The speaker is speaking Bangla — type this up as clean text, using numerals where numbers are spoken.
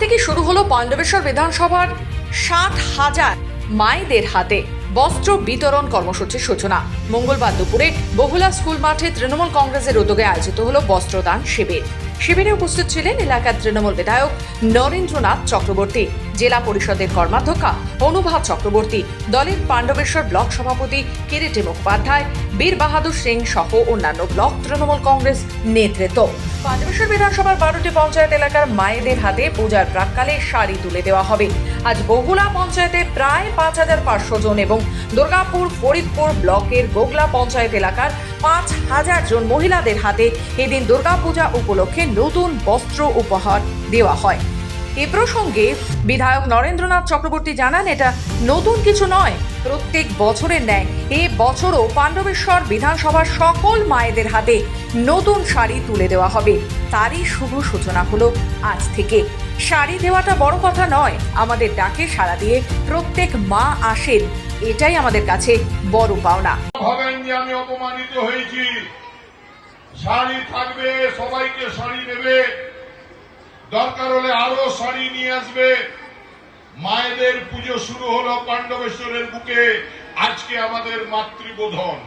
থেকে শুরু হলো পাণ্ডবেশ্বর বিধানসভার 60,000 মায়েদের হাতে বস্ত্র বিতরণ কর্মসূচির সূচনা। মঙ্গলবার দুপুরে বহুলা স্কুল মাঠে তৃণমূল কংগ্রেসের উদ্যোগে আয়োজিত হলো বস্ত্রদান শিবির। শিবিরে উপস্থিত ছিলেন এলাকার তৃণমূল বিধায়ক নরেন্দ্রনাথ চক্রবর্তী, জেলা পরিষদের কর্মাধ্যক্ষা অনুভা চক্রবর্তী, দলের পাণ্ডবেশ্বর ব্লক সভাপতি কিরিটি মুখোপাধ্যায়, বীর বাহাদুর সিং সহ অন্যান্য ব্লক তৃণমূল কংগ্রেস নেতৃত্ব। পাণ্ডবেশ্বর বিধানসভার 12টি পঞ্চায়েত এলাকার মায়েদের হাতে পূজার প্রাক্কালে শাড়ি তুলে দেওয়া হবে। আজ বহুলা পঞ্চায়েতে প্রায় 5,500 জন এবং দুর্গাপুর ফরিদপুর ব্লকের গোগলা পঞ্চায়েত এলাকার 5,000 জন মহিলাদের হাতে এদিন দুর্গাপূজা উপলক্ষে নতুন বস্ত্র উপহার দেওয়া হয়। এ প্রসঙ্গে বিধায়ক নরেন্দ্রনাথ চক্রবর্তী জানান, এটা নতুন কিছু নয়, প্রত্যেক বছরের ন্যায় এ বছরও পাণ্ডবেশ্বর বিধানসভার সকল মায়েদের হাতে নতুন শাড়ি তুলে দেওয়া হবে। তারই শুভ সূচনা হলো আজ থেকে। শাড়ি দেওয়াটা বড় কথা নয়, আমাদের ডাকে সাড়া দিয়ে প্রত্যেক মা আসেন, এটাই আমাদের কাছে বড় পাওনা। ভাবেন যে আমি অপমানিত হয়েছি, শাড়ি থাকবে, সবাইকে শাড়ি দেবে, দরকার হলে আরো শাড়ি নিয়ে আসবে। মায়েদের পুজো শুরু হলো পাণ্ডবেশ্বরের বুকে। আজকে আমাদের মাতৃবোধন।